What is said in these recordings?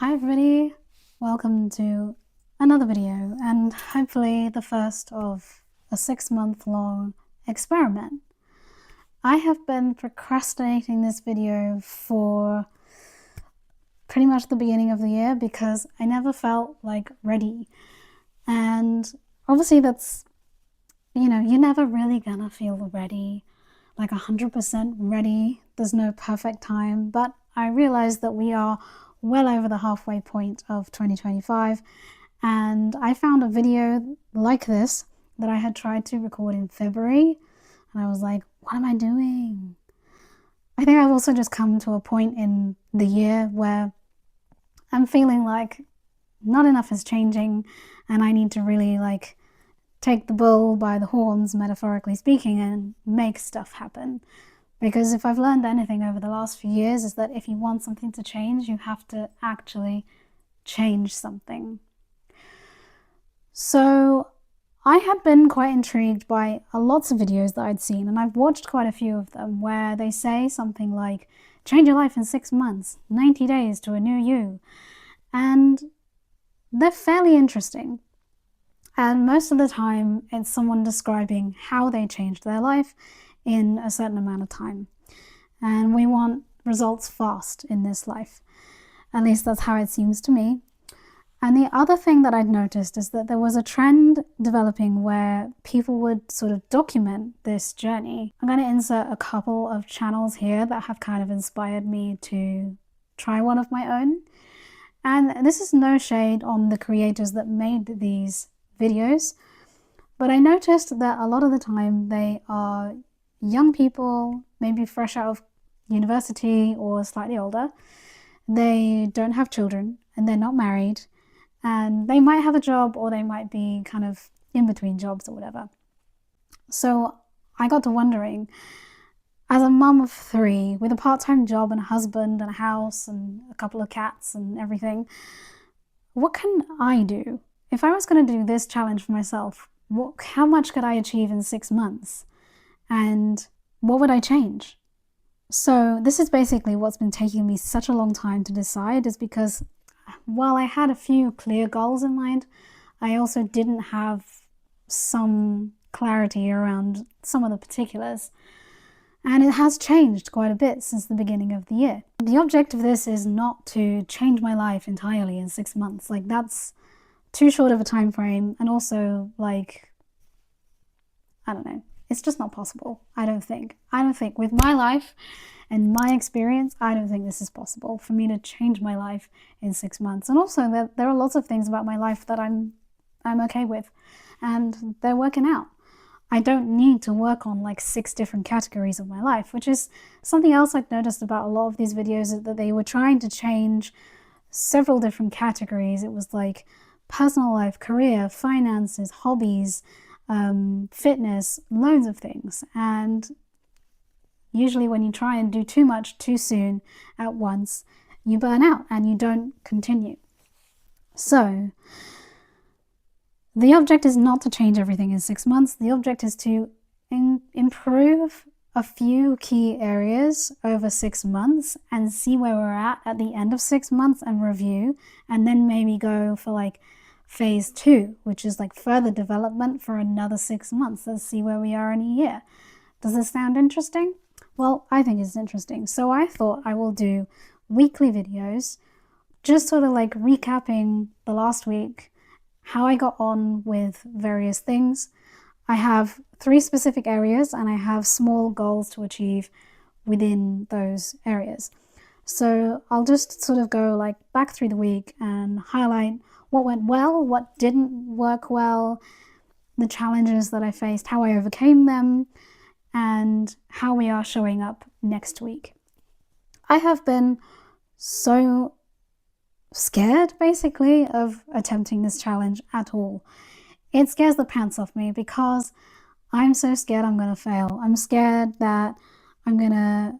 Hi everybody, welcome to another video and hopefully the first of a 6-month long experiment. I have been procrastinating this video for pretty much the beginning of the year because I never felt like ready, and obviously that's, you're never really gonna feel ready, like 100% ready. There's no perfect time, but I realized that we are well over the halfway point of 2025, and I found a video like this that I had tried to record in February, and I was like, what am I doing? I think I've also just come to a point in the year where I'm feeling like not enough is changing and I need to really take the bull by the horns, metaphorically speaking, and make stuff happen. Because if I've learned anything over the last few years is that if you want something to change, you have to actually change something. So I had been quite intrigued by lots of videos that I'd seen, and I've watched quite a few of them, where they say something like, change your life in 6 months, 90 days to a new you. And they're fairly interesting. And most of the time, it's someone describing how they changed their life in a certain amount of time. And we want results fast in this life. At least that's how it seems to me. And the other thing that I'd noticed is that there was a trend developing where people would sort of document this journey. I'm going to insert a couple of channels here that have kind of inspired me to try one of my own. And this is no shade on the creators that made these videos, but I noticed that a lot of the time they are young people, maybe fresh out of university or slightly older. They don't have children and they're not married, and they might have a job or they might be kind of in between jobs or whatever. So I got to wondering, as a mum of 3 with a part-time job and a husband and a house and a couple of cats and everything, what can I do? If I was going to do this challenge for myself, how much could I achieve in 6 months? And what would I change? So this is basically what's been taking me such a long time to decide, is because while I had a few clear goals in mind, I also didn't have some clarity around some of the particulars. And it has changed quite a bit since the beginning of the year. The object of this is not to change my life entirely in 6 months. That's too short of a time frame, and also I don't know, it's just not possible. I don't think with my life and my experience, I don't think this is possible for me to change my life in 6 months. And also there are lots of things about my life that I'm okay with and they're working out. I don't need to work on 6 different categories of my life, which is something else I've noticed about a lot of these videos, is that they were trying to change several different categories. It was personal life, career, finances, hobbies, fitness, loads of things. And usually when you try and do too much too soon at once, you burn out and you don't continue. So the object is not to change everything in 6 months. The object is to improve a few key areas over 6 months and see where we're at the end of 6 months and review, and then maybe go for phase 2, which is further development for another 6 months. Let's see where we are in a year. Does this sound interesting? Well, I think it's interesting. So I thought I will do weekly videos, just sort of recapping the last week, how I got on with various things. I have 3 specific areas and I have small goals to achieve within those areas. So I'll just sort of go back through the week and highlight what went well, what didn't work well, the challenges that I faced, how I overcame them, and how we are showing up next week. I have been so scared, basically, of attempting this challenge at all. It scares the pants off me because I'm so scared I'm gonna fail. I'm scared that I'm gonna,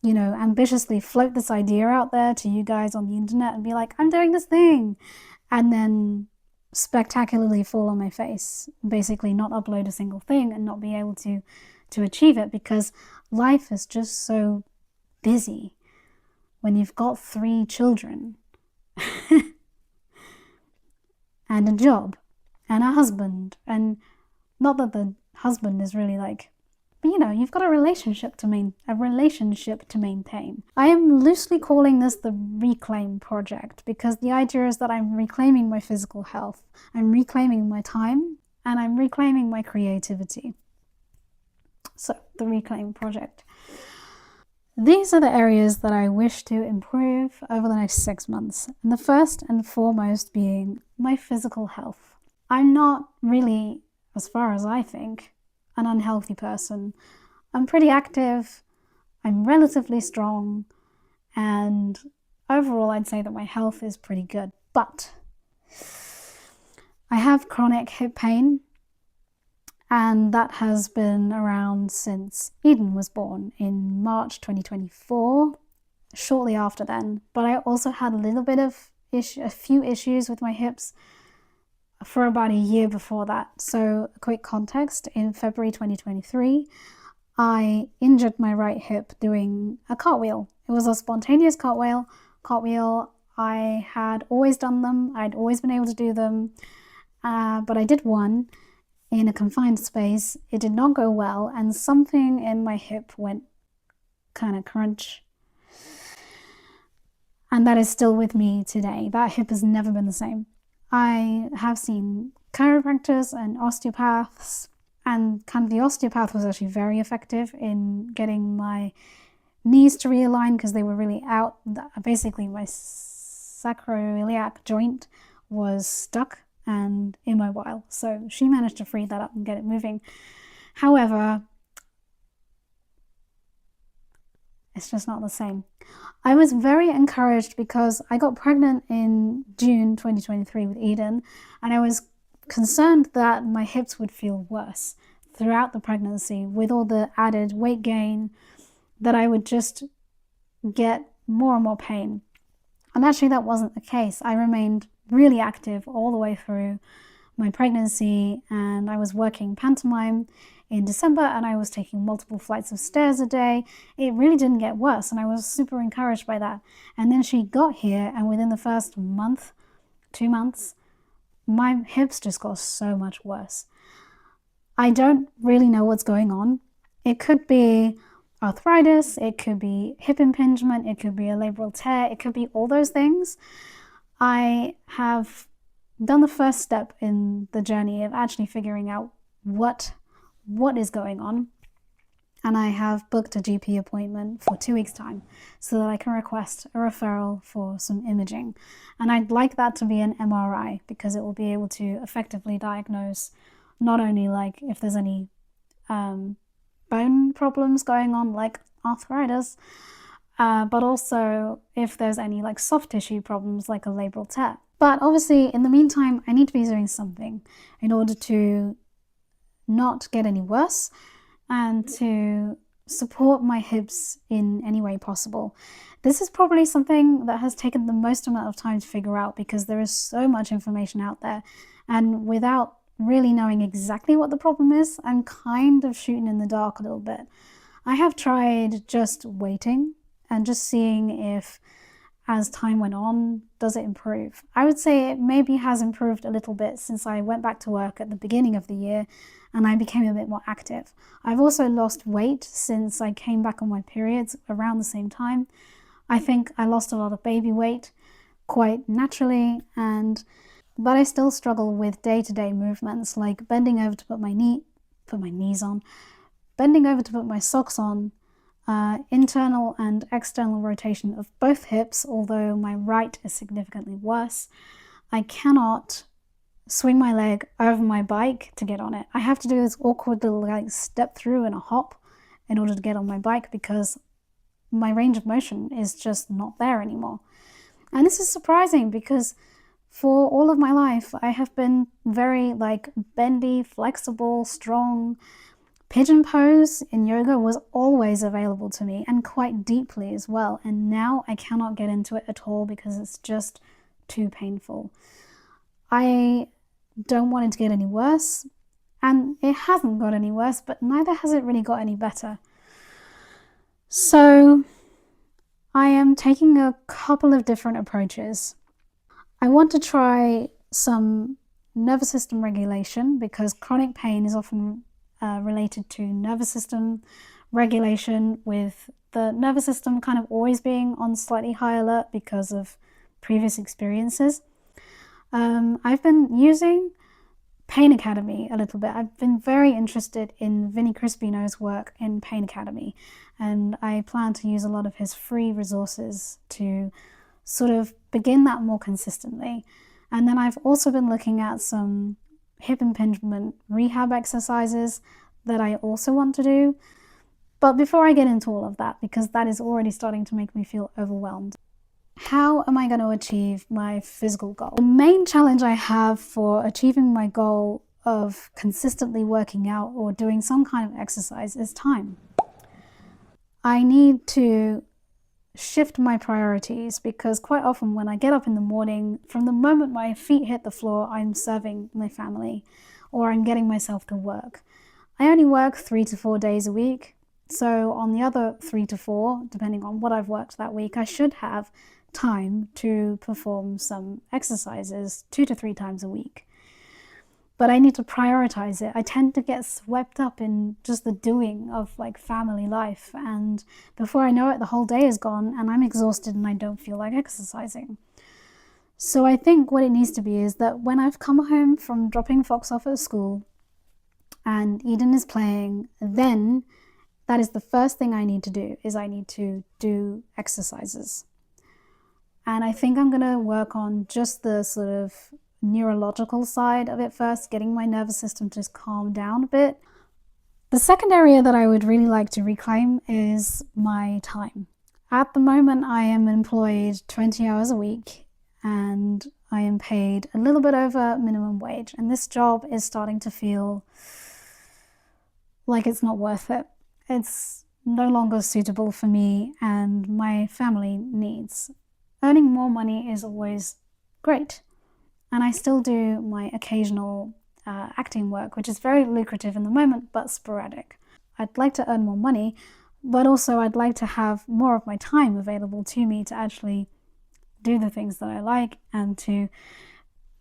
ambitiously float this idea out there to you guys on the internet and be like, I'm doing this thing, and then spectacularly fall on my face, basically not upload a single thing and not be able to achieve it, because life is just so busy when you've got 3 children and a job and a husband. And not that the husband is really like, but you know, you've got a relationship to maintain. I am loosely calling this the Reclaim Project because the idea is that I'm reclaiming my physical health, I'm reclaiming my time, and I'm reclaiming my creativity. So, the Reclaim Project. These are the areas that I wish to improve over the next 6 months, and the first and foremost being my physical health. I'm not really, as far as I think, an unhealthy person. I'm pretty active, I'm relatively strong, and overall I'd say that my health is pretty good. But I have chronic hip pain, and that has been around since Eden was born in March 2024, shortly after then. But I also had a little bit of a few issues with my hips for about a year before that. So, a quick context, in February 2023, I injured my right hip doing a cartwheel. It was a spontaneous cartwheel. I had always done them, I'd always been able to do them, but I did one in a confined space. It did not go well, and something in my hip went kind of crunch. And that is still with me today. That hip has never been the same. I have seen chiropractors and osteopaths, and kind of the osteopath was actually very effective in getting my knees to realign because they were really out. Basically, my sacroiliac joint was stuck and immobile. So she managed to free that up and get it moving. However, it's just not the same. I was very encouraged because I got pregnant in June 2023 with Eden, and I was concerned that my hips would feel worse throughout the pregnancy with all the added weight gain, that I would just get more and more pain. And actually that wasn't the case. I remained really active all the way through my pregnancy, and I was working pantomime in December, and I was taking multiple flights of stairs a day. It really didn't get worse, and I was super encouraged by that. And then she got here, and within the first month, 2 months, my hips just got so much worse. I don't really know what's going on. It could be arthritis, it could be hip impingement, it could be a labral tear, it could be all those things. I have done the first step in the journey of actually figuring out what is going on, and I have booked a GP appointment for 2 weeks' time so that I can request a referral for some imaging. And I'd like that to be an MRI because it will be able to effectively diagnose not only like if there's any bone problems going on like arthritis, but also if there's any like soft tissue problems like a labral tear. But obviously in the meantime I need to be doing something in order to not get any worse and to support my hips in any way possible. This is probably something that has taken the most amount of time to figure out because there is so much information out there, and without really knowing exactly what the problem is, I'm kind of shooting in the dark a little bit. I have tried just waiting and just seeing if, as time went on, does it improve? I would say it maybe has improved a little bit since I went back to work at the beginning of the year and I became a bit more active. I've also lost weight since I came back on my periods around the same time. I think I lost a lot of baby weight quite naturally, but I still struggle with day-to-day movements like bending over to put my knees on, bending over to put my socks on, internal and external rotation of both hips, although my right is significantly worse. I cannot swing my leg over my bike to get on it. I have to do this awkward little like step through and a hop in order to get on my bike because my range of motion is just not there anymore. And this is surprising because for all of my life I have been very like bendy, flexible, strong. Pigeon pose in yoga was always available to me and quite deeply as well, and now I cannot get into it at all because it's just too painful. I don't want it to get any worse, and it hasn't got any worse, but neither has it really got any better. So I am taking a couple of different approaches I want to try some nervous system regulation because chronic pain is often related to nervous system regulation, with the nervous system kind of always being on slightly high alert because of previous experiences. I've been using Pain Academy a little bit. I've been very interested in Vinny Crispino's work in Pain Academy, and I plan to use a lot of his free resources to sort of begin that more consistently. And then I've also been looking at some hip impingement rehab exercises that I also want to do. But before I get into all of that, because that is already starting to make me feel overwhelmed, how am I going to achieve my physical goal? The main challenge I have for achieving my goal of consistently working out or doing some kind of exercise is time. I need to shift my priorities because quite often when I get up in the morning, from the moment my feet hit the floor, I'm serving my family or I'm getting myself to work. I only work 3 to 4 days a week. So on the other 3 to 4, depending on what I've worked that week, I should have time to perform some exercises 2 to 3 times a week. But I need to prioritize it. I tend to get swept up in just the doing of like family life, and before I know it, the whole day is gone and I'm exhausted and I don't feel like exercising. So I think what it needs to be is that when I've come home from dropping Fox off at school and Eden is playing, then that is the first thing I need to do, is I need to do exercises. And I think I'm going to work on just the sort of neurological side of it first, getting my nervous system to just calm down a bit. The second area that I would really like to reclaim is my time. At the moment, I am employed 20 hours a week and I am paid a little bit over minimum wage. And this job is starting to feel like it's not worth it. It's no longer suitable for me and my family needs. Earning more money is always great. And I still do my occasional acting work, which is very lucrative in the moment, but sporadic. I'd like to earn more money, but also I'd like to have more of my time available to me to actually do the things that I like and to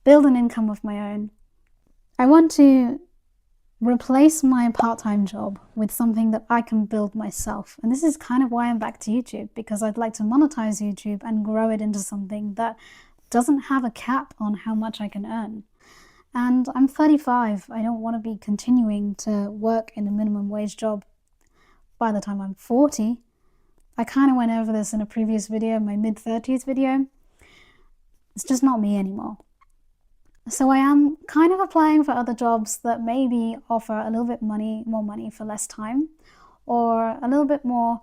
build an income of my own. I want to replace my part-time job with something that I can build myself. And this is kind of why I'm back to YouTube, because I'd like to monetize YouTube and grow it into something that doesn't have a cap on how much I can earn. And I'm 35. I don't want to be continuing to work in a minimum wage job by the time I'm 40. I kind of went over this in a previous video, my mid-30s video. It's just not me anymore. So I am kind of applying for other jobs that maybe offer a little bit more money for less time, or a little bit more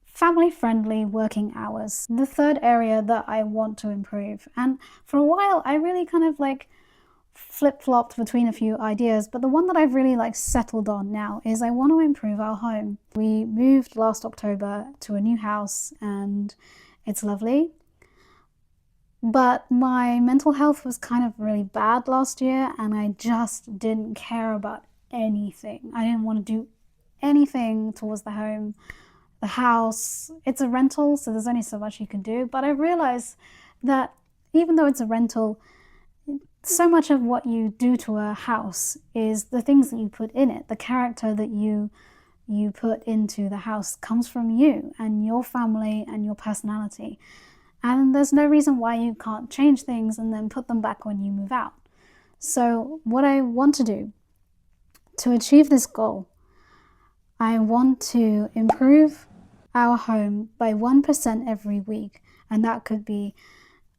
family-friendly working hours. The third area that I want to improve, and for a while I really kind of like flip-flopped between a few ideas, but the one that I've really like settled on now is I want to improve our home. We moved last October to a new house and it's lovely, but my mental health was kind of really bad last year and I just didn't care about anything. I didn't want to do anything towards the home. The house, it's a rental, so there's only so much you can do. But I realized that even though it's a rental, so much of what you do to a house is the things that you put in it. The character that you put into the house comes from you and your family and your personality. And there's no reason why you can't change things and then put them back when you move out. So what I want to do to achieve this goal, I want to improve our home by 1% every week. And that could be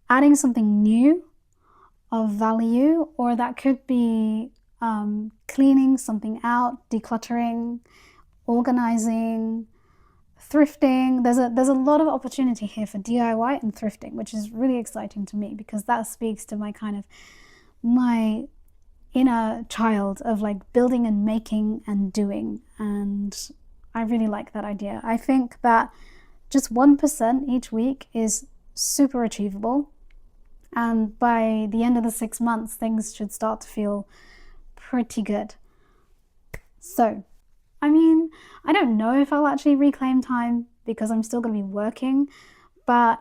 adding something new of value, or that could be cleaning something out, decluttering, organizing, thrifting. There's a lot of opportunity here for DIY and thrifting, which is really exciting to me because that speaks to my kind of my inner child of like building and making and doing, and I really like that idea. I think that just 1% each week is super achievable, and by the end of the 6 months things should start to feel pretty good. So I mean, I don't know if I'll actually reclaim time because I'm still going to be working, but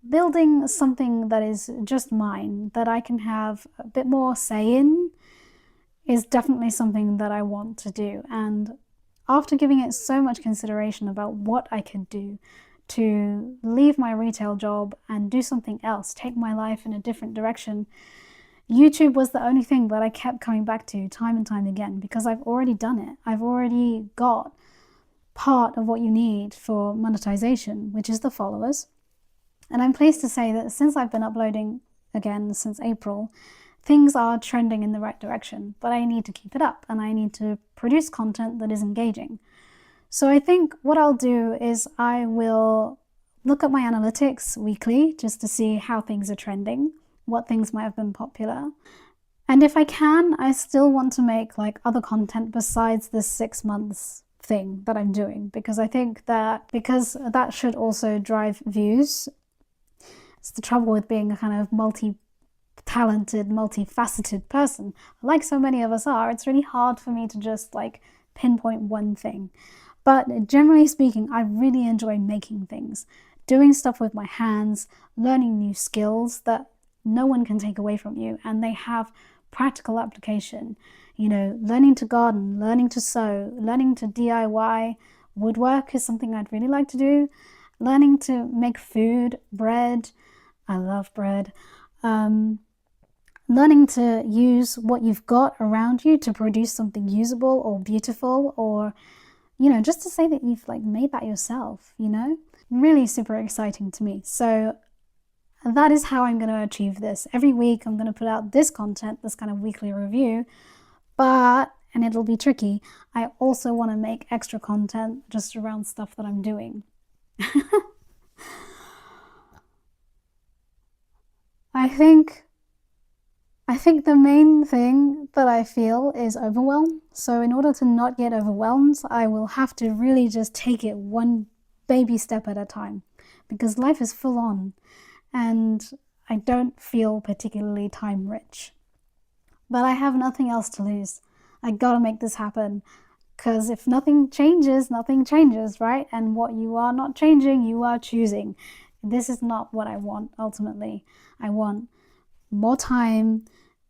building something that is just mine, that I can have a bit more say in, is definitely something that I want to do. And after giving it so much consideration about what I could do to leave my retail job and do something else, take my life in a different direction, YouTube was the only thing that I kept coming back to time and time again, because I've already done it. I've already got part of what you need for monetization, which is the followers. And I'm pleased to say that since I've been uploading again since April, things are trending in the right direction, but I need to keep it up and I need to produce content that is engaging. So I think what I'll do is I will look at my analytics weekly just to see how things are trending, what things might have been popular. And if I can, I still want to make like other content besides this 6 months thing that I'm doing, because I think that should also drive views. It's the trouble with being a kind of multi-talented, multifaceted person, like so many of us are. It's really hard for me to just like pinpoint one thing. But generally speaking, I really enjoy making things, doing stuff with my hands, learning new skills that no one can take away from you, and they have practical application. You know, learning to garden, learning to sew, learning to DIY. Woodwork is something I'd really like to do. Learning to make food, bread. I love bread. Learning to use what you've got around you to produce something usable or beautiful, or, you know, just to say that you've like made that yourself, you know? Really super exciting to me. So that is how I'm going to achieve this. Every week I'm going to put out this content, this kind of weekly review, but, and it'll be tricky, I also want to make extra content just around stuff that I'm doing. I think the main thing that I feel is overwhelm. So in order to not get overwhelmed, I will have to really just take it one baby step at a time, because life is full on and I don't feel particularly time rich. But I have nothing else to lose. I gotta make this happen, because if nothing changes, right? And what you are not changing, you are choosing. This is not what I want ultimately. I want more time,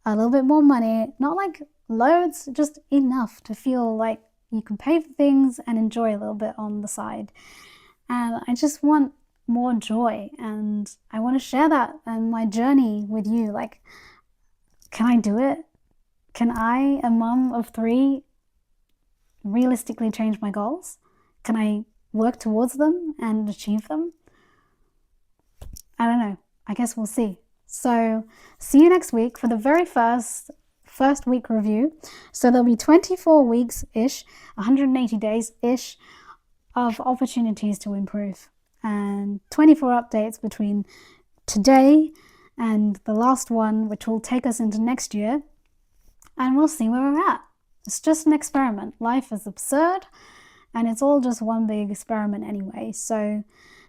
a little bit more money, not like loads, just enough to feel like you can pay for things and enjoy a little bit on the side. And I just want more joy, and I want to share that and my journey with you. Like, can I do it? Can I, a mum of 3, realistically change my goals? Can I work towards them and achieve them? I don't know. I guess we'll see. So see you next week for the very first week review. So there'll be 24 weeks-ish, 180 days-ish of opportunities to improve, and 24 updates between today and the last one, which will take us into next year, and we'll see where we're at. It's just an experiment. Life is absurd, and it's all just one big experiment anyway. So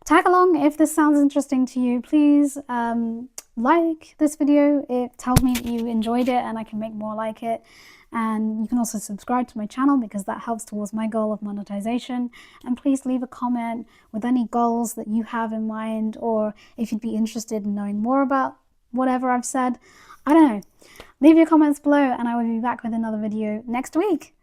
tag along if this sounds interesting to you. Please like this video. It tells me that you enjoyed it and I can make more like it. And you can also subscribe to my channel, because that helps towards my goal of monetization. And please leave a comment with any goals that you have in mind, or if you'd be interested in knowing more about whatever I've said. I don't know. Leave your comments below and I will be back with another video next week.